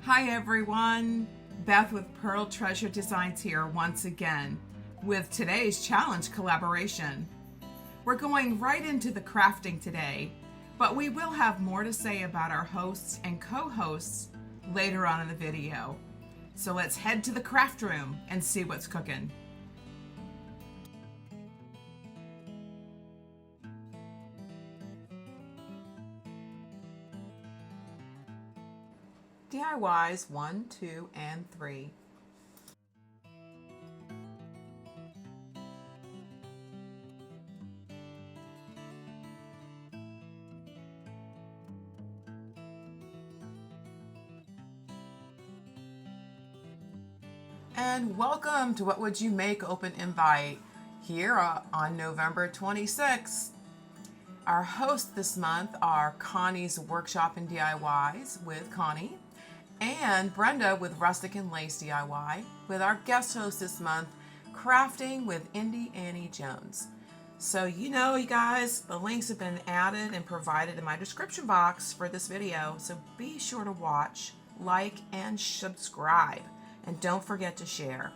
Hi everyone, Beth with Pearl Treasure Designs here once again with today's challenge collaboration. We're going right into the crafting today, but we will have more to say about our hosts and co-hosts later on in the video. So let's head to the craft room and see what's cooking. DIYs 1, 2, and 3. And welcome to What Would You Make Open Invite here on November 26th. Our hosts this month are Connie's Workshop DIYs with Connie and Brenda with Rustic and Lace DIY, with our guest host this month, Crafting with Indie Annie Jones. So you know, you guys, the links have been added and provided in my description box for this video, so be sure to watch, like, and subscribe, and don't forget to share.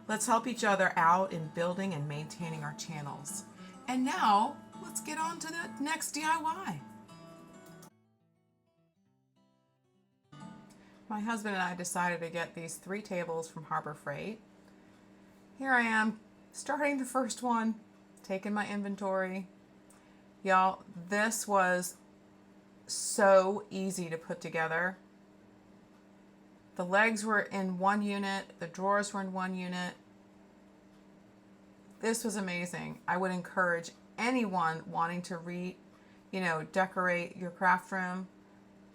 Let's help each other out in building and maintaining our channels. And now, let's get on to the next DIY. My husband and I decided to get these 3 tables from Harbor Freight. Here I am, starting the first one, taking my inventory. Y'all, this was so easy to put together. The legs were in one unit, the drawers were in one unit. This was amazing. I would encourage anyone wanting to decorate your craft room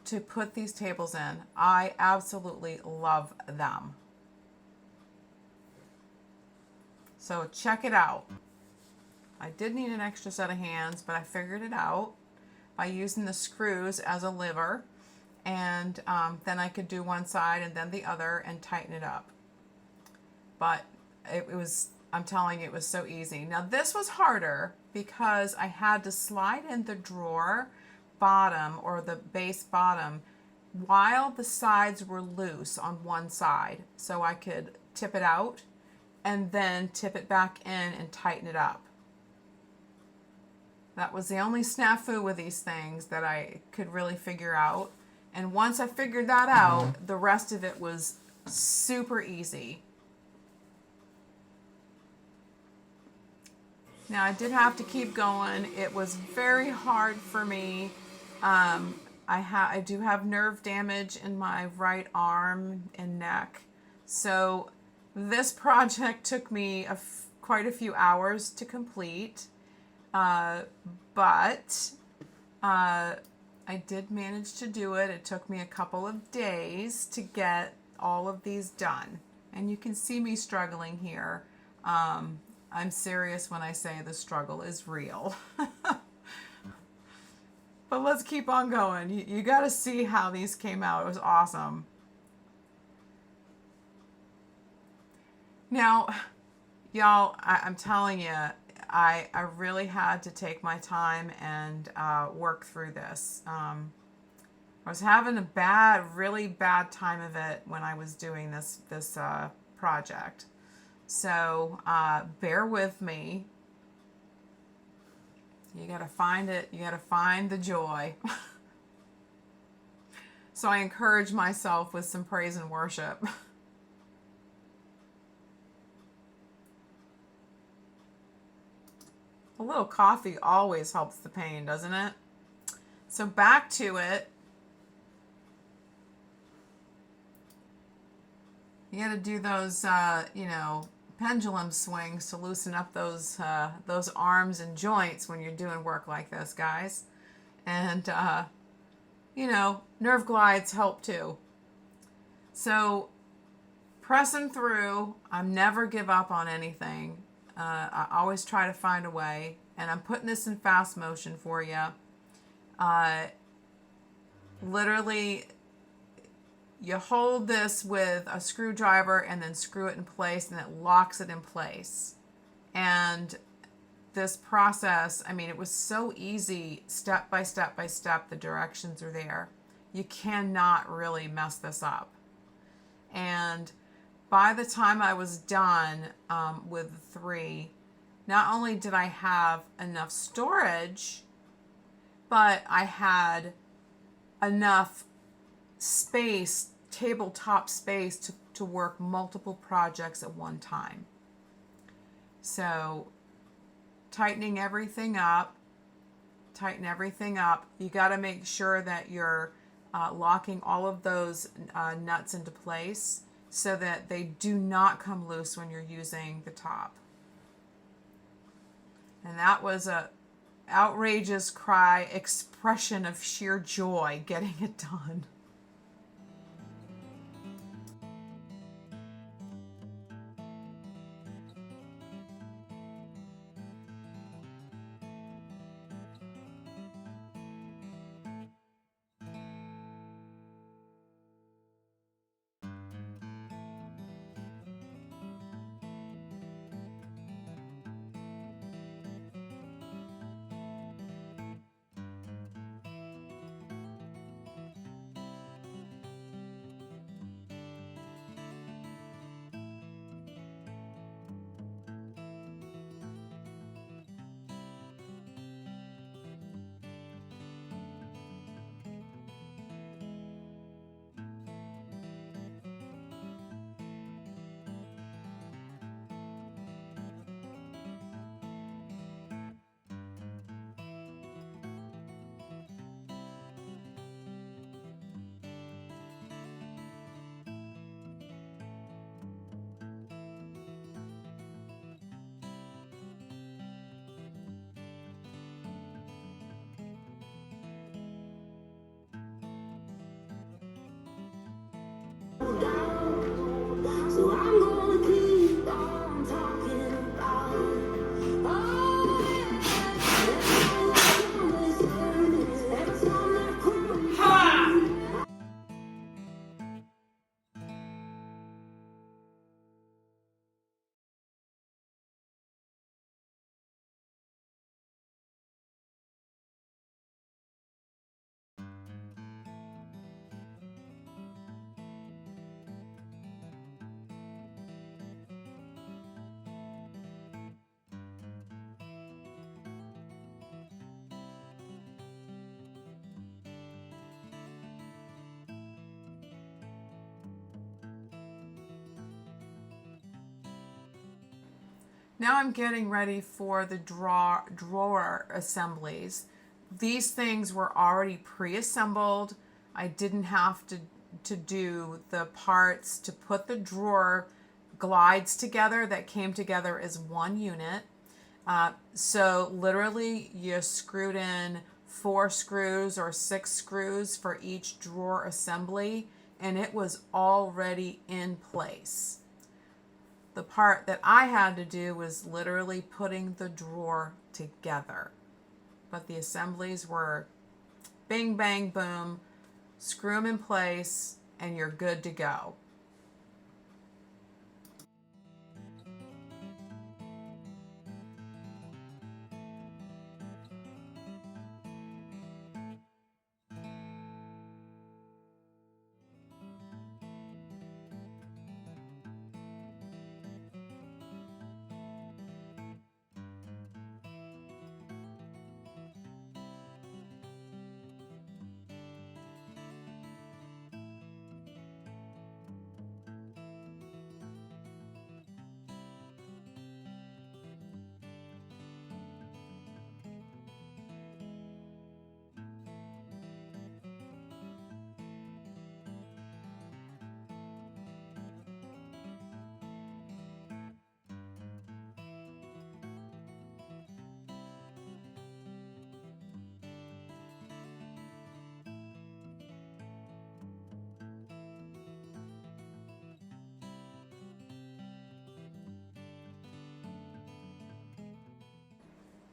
to put these tables in. I absolutely love them. So check it out. I did need an extra set of hands, but I figured it out by using the screws as a lever, and then I could do one side and then the other and tighten it up. But it was, I'm telling you, it was so easy. Now this was harder because I had to slide in the drawer bottom, or the base bottom, while the sides were loose on one side, so I could tip it out and then tip it back in and tighten it up. That was the only snafu with these things that I could really figure out. And once I figured that out, the rest of it was super easy. Now I did have to keep going. It was very hard for me. I do have nerve damage in my right arm and neck. So this project took me quite a few hours to complete. But I did manage to do it. It took me a couple of days to get all of these done. And you can see me struggling here. I'm serious when I say the struggle is real. But let's keep on going. You got to see how these came out. It was awesome. Now, y'all, I'm telling you, I really had to take my time and work through this. I was having a really bad time of it when I was doing this project. So bear with me. You gotta find it. You gotta find the joy. So I encourage myself with some praise and worship. A little coffee always helps the pain, doesn't it? So back to it. You gotta do those, pendulum swings to loosen up those arms and joints when you're doing work like this, guys. And, nerve glides help too. So pressing through, I never give up on anything. I always try to find a way, and I'm putting this in fast motion for you. Literally, you hold this with a screwdriver and then screw it in place, and it locks it in place. And this process, I mean, it was so easy, step by step by step. The directions are there. You cannot really mess this up. And by the time I was done with the 3, not only did I have enough storage, but I had enough space, tabletop space, to work multiple projects at one time. So tightening everything up, tighten everything up. You got to make sure that you're locking all of those nuts into place so that they do not come loose when you're using the top. And that was a outrageous cry, expression of sheer joy getting it done. So I'm gonna keep on talking about Now I'm getting ready for the drawer assemblies. These things were already pre-assembled. I didn't have to do the parts to put the drawer glides together that came together as one unit. So literally you screwed in 4 screws or 6 screws for each drawer assembly, and it was already in place. The part that I had to do was literally putting the drawer together. But the assemblies were bing, bang, boom, screw them in place, and you're good to go.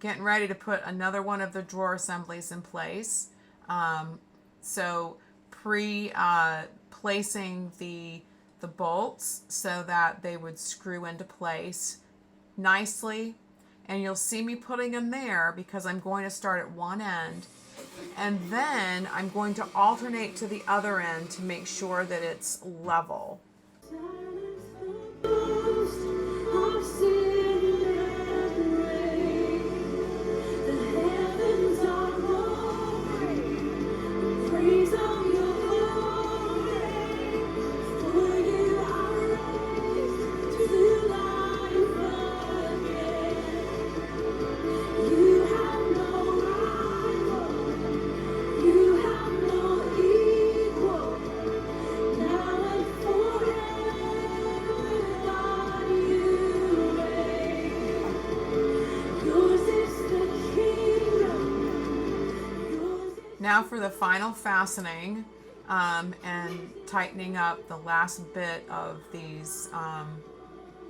Getting ready to put another one of the drawer assemblies in place. So placing the bolts so that they would screw into place nicely. And you'll see me putting them there because I'm going to start at one end. And then I'm going to alternate to the other end to make sure that it's level. Silence the ghost of sin and rain. The heavens are roaring, praise of your glory. For you are raised to life again. You have no rival, you have no equal. Now and forever, God, you reign. Yours is the kingdom. Yours is Now for the final fastening and tightening up the last bit of these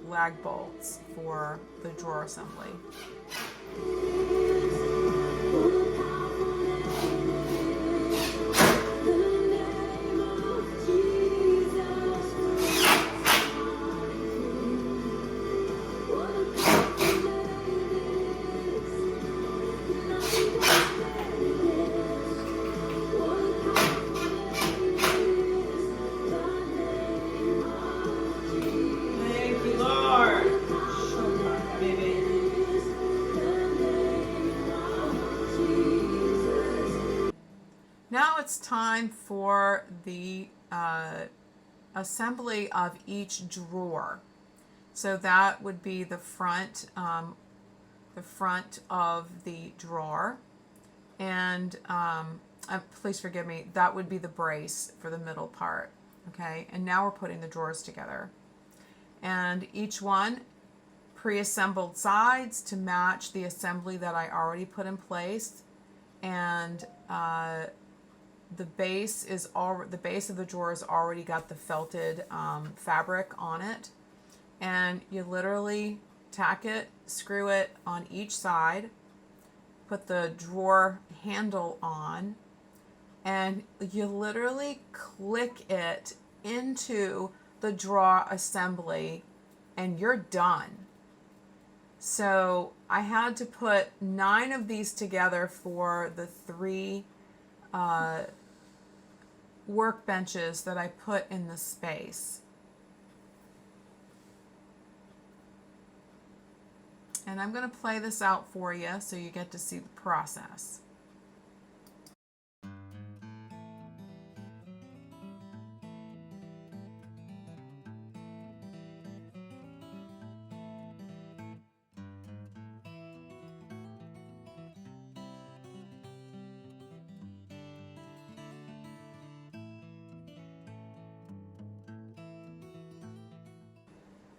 lag bolts for the drawer assembly. the name of Jesus Christ. What a powerful name it is. Nothing compares. What a powerful name it is. The name of Jesus. Thank you, Lord. Now it's time for the assembly of each drawer. So that would be the front of the drawer, and please forgive me, that would be the brace for the middle part. Okay, and now we're putting the drawers together, and each one pre-assembled sides to match the assembly that I already put in place, and the base of the drawer has already got the felted fabric on it, and you literally tack it, screw it on each side, put the drawer handle on, and you literally click it into the drawer assembly, and you're done. So I had to put 9 of these together for the 3 workbenches that I put in the space. And I'm going to play this out for you so you get to see the process.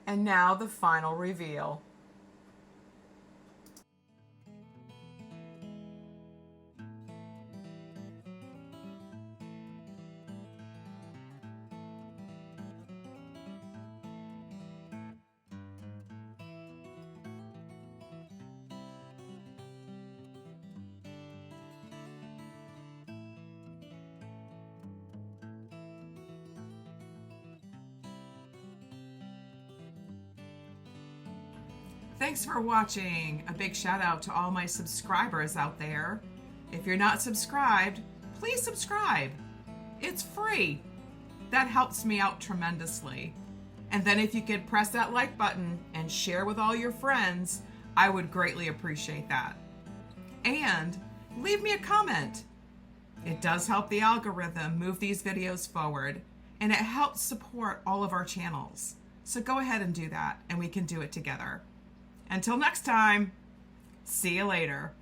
And now the final reveal. Thanks for watching. A big shout out to all my subscribers out there. If you're not subscribed, please subscribe. It's free. That helps me out tremendously. And then if you could press that like button and share with all your friends, I would greatly appreciate that. And leave me a comment. It does help the algorithm move these videos forward, and it helps support all of our channels. So go ahead and do that, and we can do it together. Until next time, see you later.